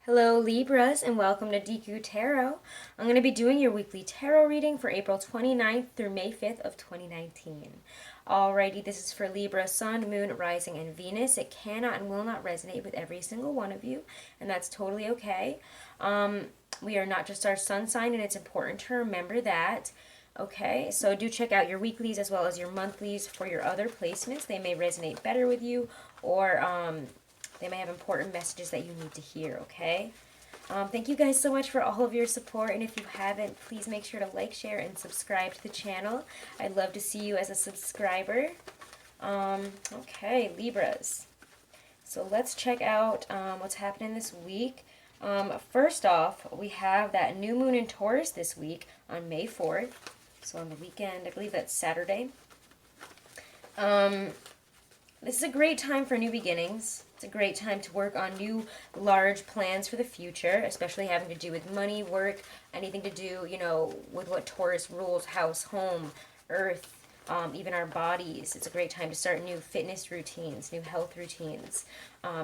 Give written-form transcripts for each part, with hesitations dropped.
Hello Libras and welcome to Deku Tarot. I'm going to be doing your weekly tarot reading for April 29th through May 5th of 2019. Alrighty, this is for Libra, Sun, Moon, Rising, and Venus. It cannot and will not resonate with every single one of you, and that's totally okay. We are not just our sun sign, and it's important to remember that. Okay, so do check out your weeklies as well as your monthlies for your other placements. They may resonate better with you, or they may have important messages that you need to hear, okay? Thank you guys so much for all of your support, and if you haven't, please make sure to like, share, and subscribe to the channel. I'd love to see you as a subscriber. Okay, Libras. So let's check out what's happening this week. First off, we have that new moon in Taurus this week on May 4th. So on the weekend, I believe that's Saturday. This is a great time for new beginnings. It's a great time to work on new, large plans for the future, especially having to do with money, work, anything to do, with what Taurus rules, house, home, earth, even our bodies. It's a great time to start new fitness routines, new health routines,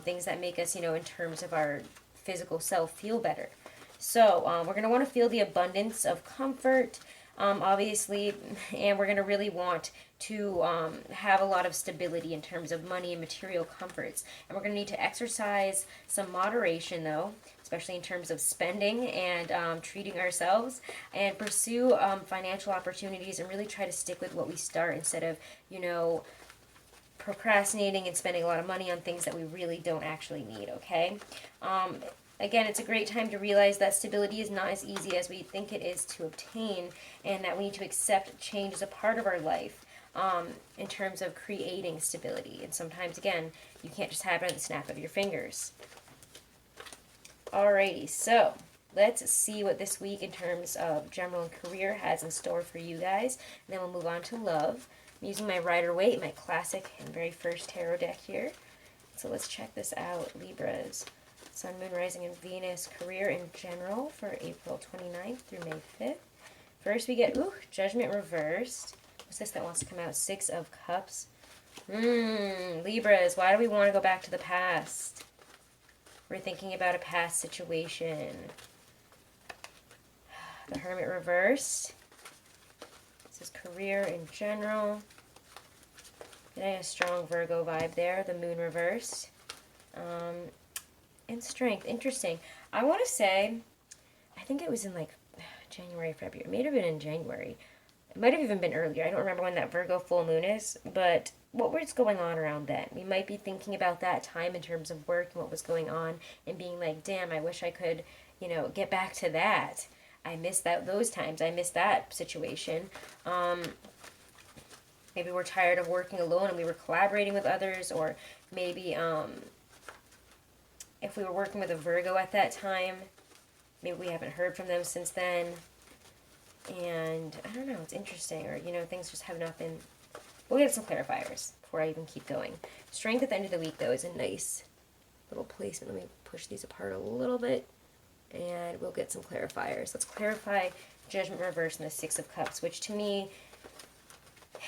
things that make us, in terms of our physical self, feel better. So we're going to want to feel the abundance of comfort, obviously, and we're going to really want to have a lot of stability in terms of money and material comforts. And we're going to need to exercise some moderation, though, especially in terms of spending and treating ourselves, and pursue financial opportunities and really try to stick with what we start instead of, procrastinating and spending a lot of money on things that we really don't actually need, okay? Again, it's a great time to realize that stability is not as easy as we think it is to obtain, and that we need to accept change as a part of our life in terms of creating stability. And sometimes, again, you can't just have it at the snap of your fingers. Alrighty, so let's see what this week in terms of general and career has in store for you guys. And then we'll move on to love. I'm using my Rider-Waite, my classic and very first tarot deck here. So let's check this out, Libras. Sun, Moon, Rising, and Venus, career in general for April 29th through May 5th. First we get, Judgment reversed. What's this that wants to come out? Six of Cups. Libras, why do we want to go back to the past? We're thinking about a past situation. The Hermit reversed. This is career in general. Getting a strong Virgo vibe there. The Moon reversed. And strength. Interesting. I want to say, I think it was in like January, February. It may have been in January. It might have even been earlier. I don't remember when that Virgo full moon is, but what was going on around then? We might be thinking about that time in terms of work and what was going on and being like, damn, I wish I could, get back to that. I miss those times. I miss that situation. Maybe we're tired of working alone and we were collaborating with others, or maybe if we were working with a Virgo at that time, maybe we haven't heard from them since then. And I don't know, it's interesting. Or, things just have not been... We'll get some clarifiers before I even keep going. Strength at the end of the week, though, is a nice little placement. Let me push these apart a little bit. And we'll get some clarifiers. Let's clarify Judgment reverse and the Six of Cups, which to me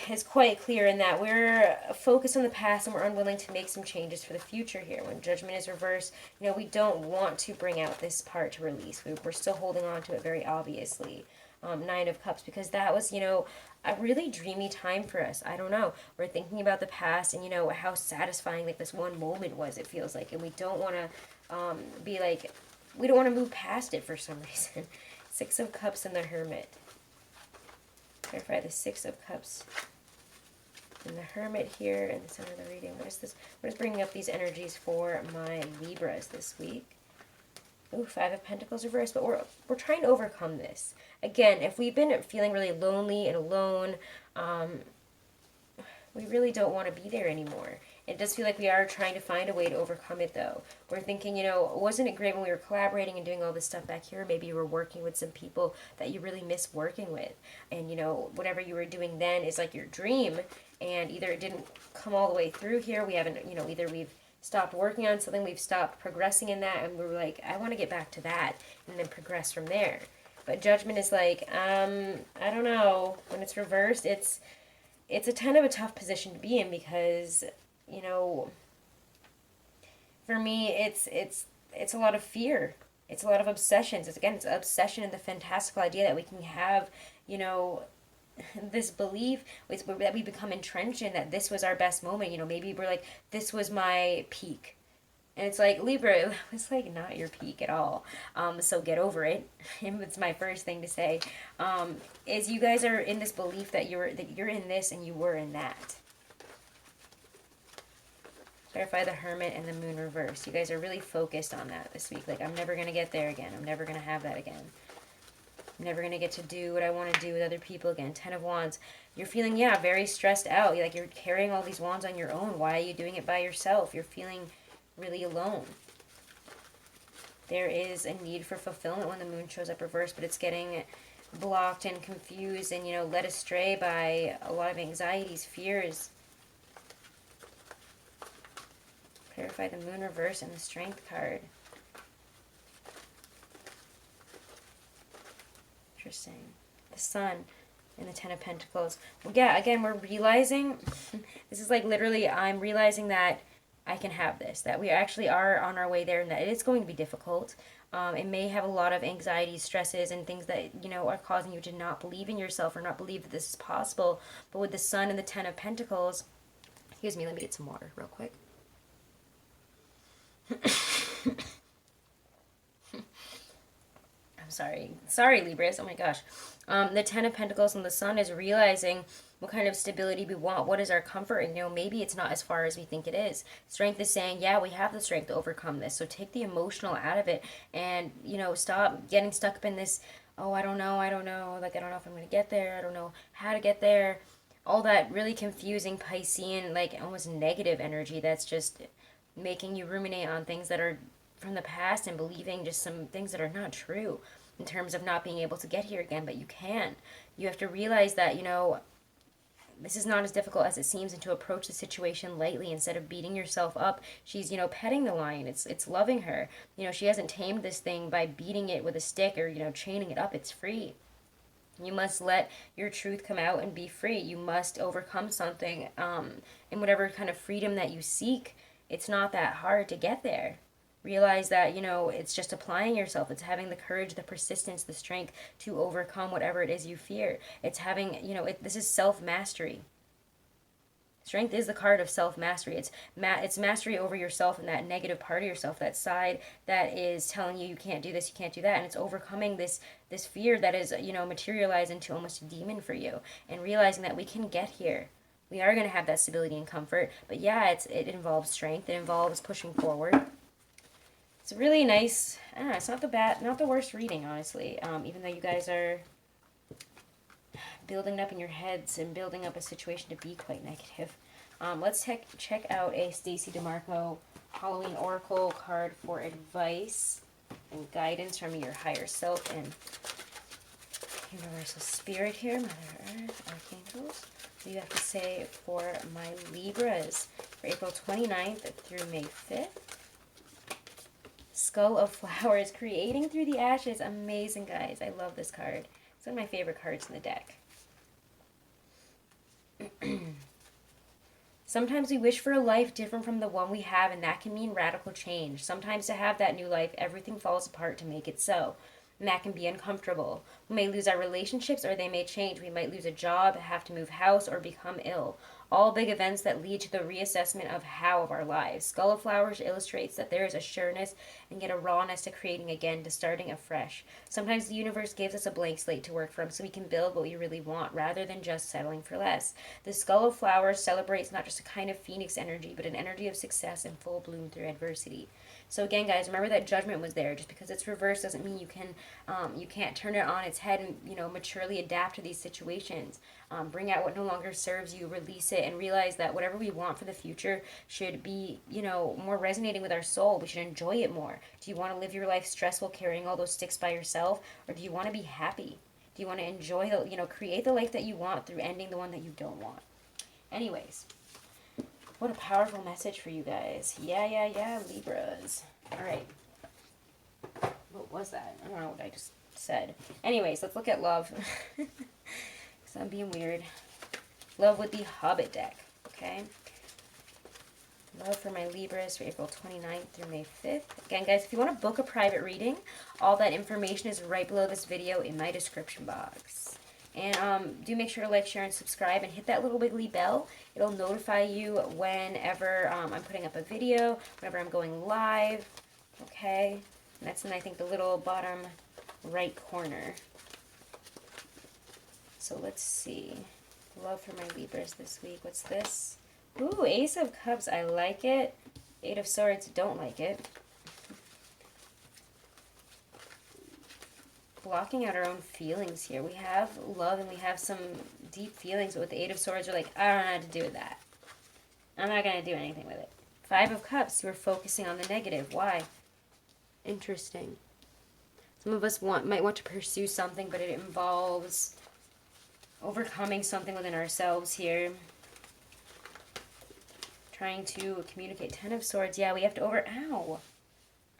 is quite clear in that we're focused on the past and we're unwilling to make some changes for the future here. When Judgment is reversed, we don't want to bring out this part to release. We're still holding on to it very obviously. Nine of Cups, because that was, a really dreamy time for us. I don't know. We're thinking about the past and, how satisfying like this one moment was, it feels like. And we don't want to be like, we don't want to move past it for some reason. Six of Cups and the Hermit. Clarify the Six of Cups and the Hermit here in the center of the reading. What is this? What is bringing up these energies for my Libras this week? Ooh, Five of Pentacles reversed, but we're trying to overcome this. Again, if we've been feeling really lonely and alone, we really don't want to be there anymore. It does feel like we are trying to find a way to overcome it, though. We're thinking, wasn't it great when we were collaborating and doing all this stuff back here? Maybe you were working with some people that you really miss working with. And, whatever you were doing then is like your dream. And either it didn't come all the way through here. We haven't, either we've stopped working on something, we've stopped progressing in that, and we're like, I want to get back to that, and then progress from there. But Judgment is like, I don't know. When it's reversed, it's a kind of a tough position to be in because, for me, it's it's a lot of fear. It's a lot of obsessions. It's, again, it's obsession and the fantastical idea that we can have, you know, this belief that we become entrenched in, that this was our best moment. You know, maybe we're like, this was my peak. And it's like, Libra, it was like not your peak at all. So get over it. It's my first thing to say. Is you guys are in this belief that you're in this and you were in that. Clarify the Hermit and the Moon reverse. You guys are really focused on that this week. Like, I'm never going to get there again. I'm never going to have that again. I'm never going to get to do what I want to do with other people again. 10 of Wands. You're feeling, yeah, very stressed out. Like, you're carrying all these wands on your own. Why are you doing it by yourself? You're feeling really alone. There is a need for fulfillment when the Moon shows up reversed, but it's getting blocked and confused and, you know, led astray by a lot of anxieties, fears. Clarify the Moon reverse and the Strength card. Interesting. The Sun and the Ten of Pentacles. Well, yeah, again, we're realizing, this is like literally, I'm realizing that I can have this, that we actually are on our way there, and that it is going to be difficult. It may have a lot of anxiety, stresses, and things that, you know, are causing you to not believe in yourself or not believe that this is possible. But with the Sun and the Ten of Pentacles, excuse me, let me get some water real quick. I'm sorry. Sorry, Libras. Oh my gosh. The Ten of Pentacles and the Sun is realizing what kind of stability we want. What is our comfort? And, you know, maybe it's not as far as we think it is. Strength is saying, yeah, we have the strength to overcome this. So take the emotional out of it and, you know, stop getting stuck up in this, oh, I don't know. Like, I don't know if I'm going to get there. I don't know how to get there. All that really confusing Piscean, like, almost negative energy that's just making you ruminate on things that are from the past and believing just some things that are not true in terms of not being able to get here again, but you can. You have to realize that, you know, this is not as difficult as it seems, and to approach the situation lightly instead of beating yourself up. She's, you know, petting the lion. It's loving her. You know, she hasn't tamed this thing by beating it with a stick or, you know, chaining it up. It's free. You must let your truth come out and be free. You must overcome something, in whatever kind of freedom that you seek. It's not that hard to get there. Realize that, you know, it's just applying yourself. It's having the courage, the persistence, the strength to overcome whatever it is you fear. It's having, you know, this is self-mastery. Strength is the card of self-mastery. It's mastery over yourself and that negative part of yourself, that side that is telling you can't do this, you can't do that. And it's overcoming this fear that is, you know, materialized into almost a demon for you. And realizing that we can get here. We are going to have that stability and comfort. But yeah, it involves strength. It involves pushing forward. It's really nice. I don't know, it's not the worst reading, honestly. Even though you guys are building up in your heads and building up a situation to be quite negative. Let's check out a Stacey DeMarco Halloween Oracle card for advice and guidance from your higher self and Universal Spirit here, Mother Earth, Archangels. What do you have to say for my Libras for April 29th through May 5th? Skull of Flowers, creating through the ashes. Amazing, guys. I love this card. It's one of my favorite cards in the deck. Sometimes we wish for a life different from the one we have, and that can mean radical change. Sometimes to have that new life, everything falls apart to make it so. And that can be uncomfortable. We may lose our relationships, or they may change. We might lose a job, have to move house, or become ill. All big events that lead to the reassessment of how of our lives. Skull of Flowers illustrates that there is a sureness and yet a rawness to creating again, to starting afresh. Sometimes the universe gives us a blank slate to work from so we can build what we really want rather than just settling for less. The Skull of Flowers celebrates not just a kind of phoenix energy, but an energy of success and full bloom through adversity. So again, guys, remember that Judgment was there. Just because it's reversed doesn't mean you can't turn it on its head and, you know, maturely adapt to these situations. Bring out what no longer serves you, release it, and realize that whatever we want for the future should be, you know, more resonating with our soul. We should enjoy it more. Do you want to live your life stressful, carrying all those sticks by yourself, or do you want to be happy? Do you want to enjoy the, you know, create the life that you want through ending the one that you don't want? Anyways. What a powerful message for you guys. Yeah, Libras. All right. What was that? I don't know what I just said. Anyways, let's look at love. Because I'm being weird. Love with the Hobbit deck. Okay. Love for my Libras for April 29th through May 5th. Again, guys, if you want to book a private reading, all that information is right below this video in my description box. And do make sure to like, share, and subscribe, and hit that little wiggly bell. It'll notify you whenever I'm putting up a video, whenever I'm going live. Okay? And that's in, I think, the little bottom right corner. So let's see. Love for my Libras this week. What's this? Ooh, Ace of Cups. I like it. Eight of Swords. Don't like it. Blocking out our own feelings here. We have love and we have some deep feelings, but with the Eight of Swords, we're like, I don't know what to do with that. I'm not going to do anything with it. Five of Cups. We're focusing on the negative. Why? Interesting. Some of us might want to pursue something, but it involves overcoming something within ourselves here. Trying to communicate. Ten of Swords. Yeah, we have to Ow.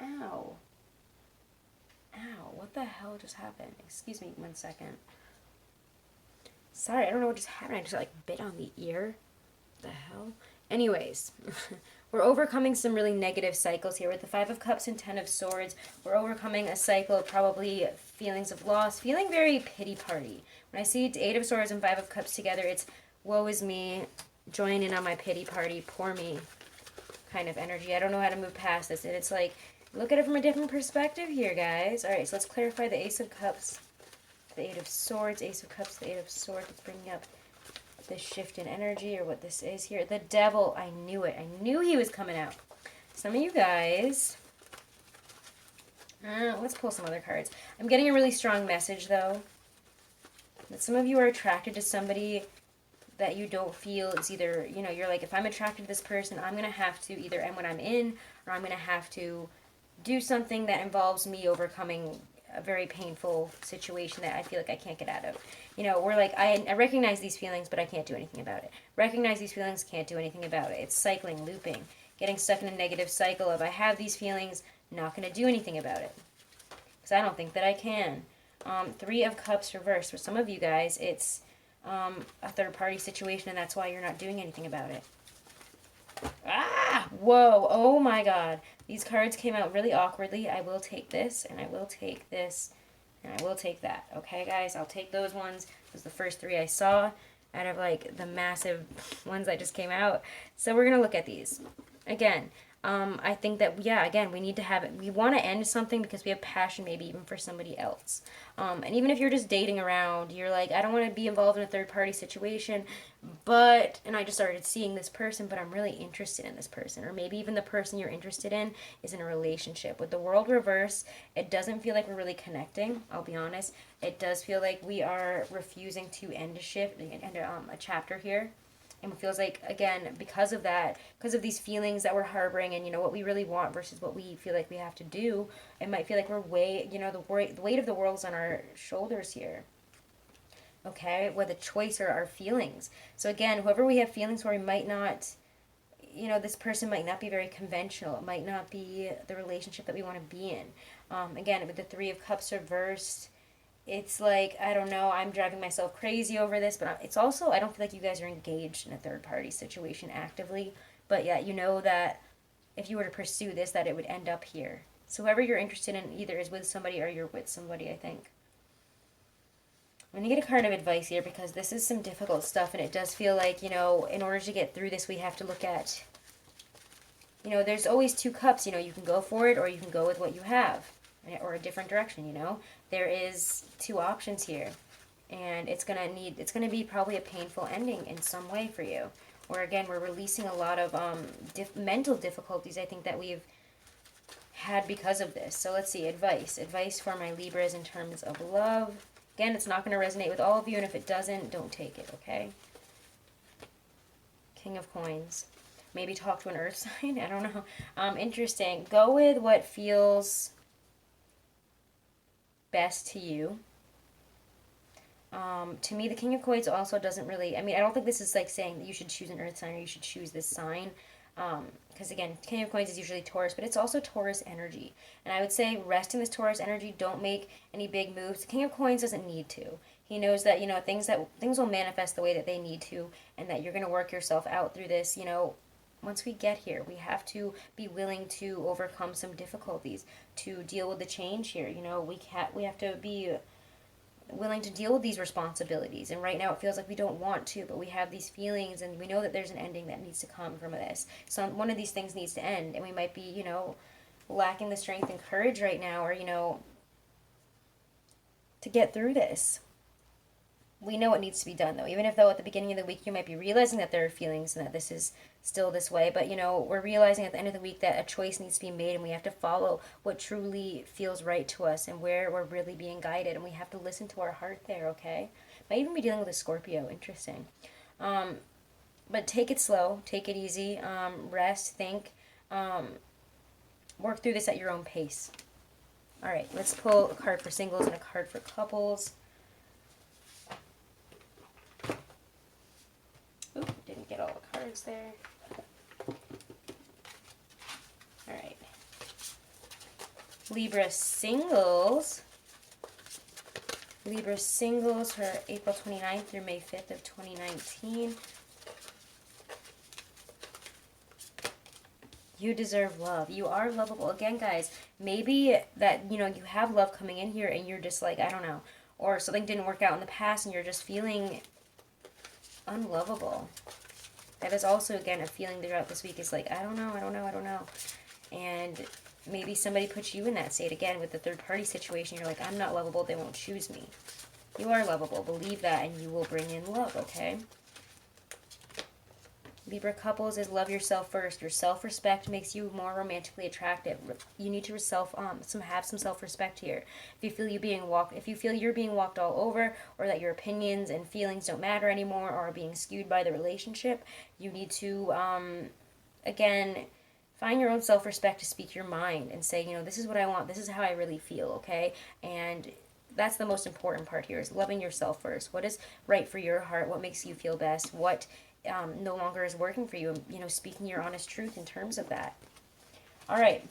Ow. Ow. What the hell just happened? Excuse me 1 second. Sorry, I don't know what just happened. I just like bit on the ear. What the hell? Anyways, we're overcoming some really negative cycles here with the Five of Cups and Ten of Swords. We're overcoming a cycle of probably feelings of loss, feeling very pity party. When I see Eight of Swords and Five of Cups together, it's woe is me, join in on my pity party, poor me kind of energy. I don't know how to move past this. And it's like, look at it from a different perspective here, guys. All right, so let's clarify the Ace of Cups, the Eight of Swords, Ace of Cups, the Eight of Swords. Let's bring up this shift in energy or what this is here. The Devil, I knew it. I knew he was coming out. Some of you guys, let's pull some other cards. I'm getting a really strong message, though, that some of you are attracted to somebody that you don't feel is either, you know, you're like, if I'm attracted to this person, I'm going to have to either end what I'm in, or I'm going to have to do something that involves me overcoming a very painful situation that I feel like I can't get out of. You know, we're like, I recognize these feelings, but I can't do anything about it. Recognize these feelings, can't do anything about it. It's cycling, looping, getting stuck in a negative cycle of I have these feelings, not going to do anything about it. Because I don't think that I can. Three of Cups reversed. For some of you guys, it's a third-party situation, and that's why you're not doing anything about it. Ah! Whoa! Oh my god. These cards came out really awkwardly. I will take this, and I will take this, and I will take that. Okay, guys? I'll take those ones. Those are the first three I saw out of, like, the massive ones that just came out. So we're going to look at these. Again, I think that, yeah, again, we need to have it. We want to end something because we have passion maybe even for somebody else. And even if you're just dating around, you're like, I don't want to be involved in a third-party situation, and I just started seeing this person, but I'm really interested in this person. Or maybe even the person you're interested in is in a relationship. With the world reverse, it doesn't feel like we're really connecting, I'll be honest. It does feel like we are refusing to end a chapter here. And it feels like, again, because of that, because of these feelings that we're harboring and, you know, what we really want versus what we feel like we have to do, it might feel like we're the weight of the world's on our shoulders here. Okay? Where the choice are our feelings. So, again, whoever we have feelings for, we might not, you know, this person might not be very conventional. It might not be the relationship that we want to be in. Again, with the Three of Cups reversed, it's like, I don't know, I'm driving myself crazy over this, but it's also, I don't feel like you guys are engaged in a third-party situation actively. But yeah, you know that if you were to pursue this, that it would end up here. So whoever you're interested in either is with somebody or you're with somebody, I think. I'm going to get a card of advice here because this is some difficult stuff, and it does feel like, you know, in order to get through this, we have to look at, you know, there's always two cups. You know, you can go for it or you can go with what you have, or a different direction, you know. There is two options here, and it's gonna be probably a painful ending in some way for you. Or again, we're releasing a lot of mental difficulties, I think, that we've had because of this. So let's see, advice for my Libras in terms of love. Again, it's not going to resonate with all of you, and if it doesn't, don't take it, okay? King of Coins. Maybe talk to an earth sign, I don't know. Interesting. Go with what feels best to you. To me, the King of Coins also doesn't really, I mean, I don't think this is like saying that you should choose an earth sign or you should choose this sign. Because again, King of Coins is usually Taurus, but it's also Taurus energy. And I would say rest in this Taurus energy. Don't make any big moves. The King of Coins doesn't need to. He knows that, you know, things will manifest the way that they need to, and that you're going to work yourself out through this, you know, once we get here, we have to be willing to overcome some difficulties, to deal with the change here. You know, we have to be willing to deal with these responsibilities. And right now it feels like we don't want to, but we have these feelings and we know that there's an ending that needs to come from this. So one of these things needs to end, and we might be, you know, lacking the strength and courage right now, or, you know, to get through this. We know it needs to be done, though, even if though at the beginning of the week you might be realizing that there are feelings and that this is still this way, but, you know, we're realizing at the end of the week that a choice needs to be made, and we have to follow what truly feels right to us and where we're really being guided, and we have to listen to our heart there, okay? Might even be dealing with a Scorpio. Interesting. But take it slow, take it easy, rest, think, work through this at your own pace. All right, let's pull a card for singles and a card for couples. Oop, didn't get all the cards there. All right. Libra singles. Libra singles for April 29th through May 5th of 2019. You deserve love. You are lovable. Again, guys, maybe that, you know, you have love coming in here and you're just like, I don't know, or something didn't work out in the past and you're just feeling unlovable. That is also, again, a feeling throughout this week is like, I don't know. And maybe somebody puts you in that state again with the third party situation. You're like, I'm not lovable. They won't choose me. You are lovable. Believe that and you will bring in love, okay? Libra couples is love yourself first. Your self-respect makes you more romantically attractive. You need to have some self-respect here. If you feel you're being walked all over, or that your opinions and feelings don't matter anymore, or are being skewed by the relationship, you need to again, find your own self-respect to speak your mind and say, you know, this is what I want. This is how I really feel, okay? And that's the most important part here, is loving yourself first. What is right for your heart? What makes you feel best? What no longer is working for you, you know, speaking your honest truth in terms of that. All right.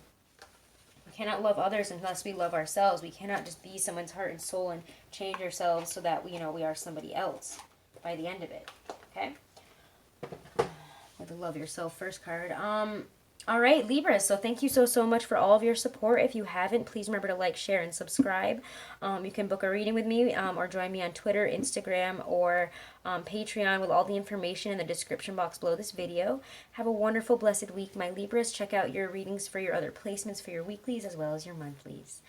We cannot love others unless we love ourselves. We cannot just be someone's heart and soul and change ourselves so that, you know, we are somebody else by the end of it. Okay? With the love yourself first card. All right, Libra, so thank you so much for all of your support. If you haven't, please remember to like, share, and subscribe. You can book a reading with me or join me on Twitter, Instagram, or Patreon with all the information in the description box below this video. Have a wonderful, blessed week, my Libras. Check out your readings for your other placements for your weeklies as well as your monthlies.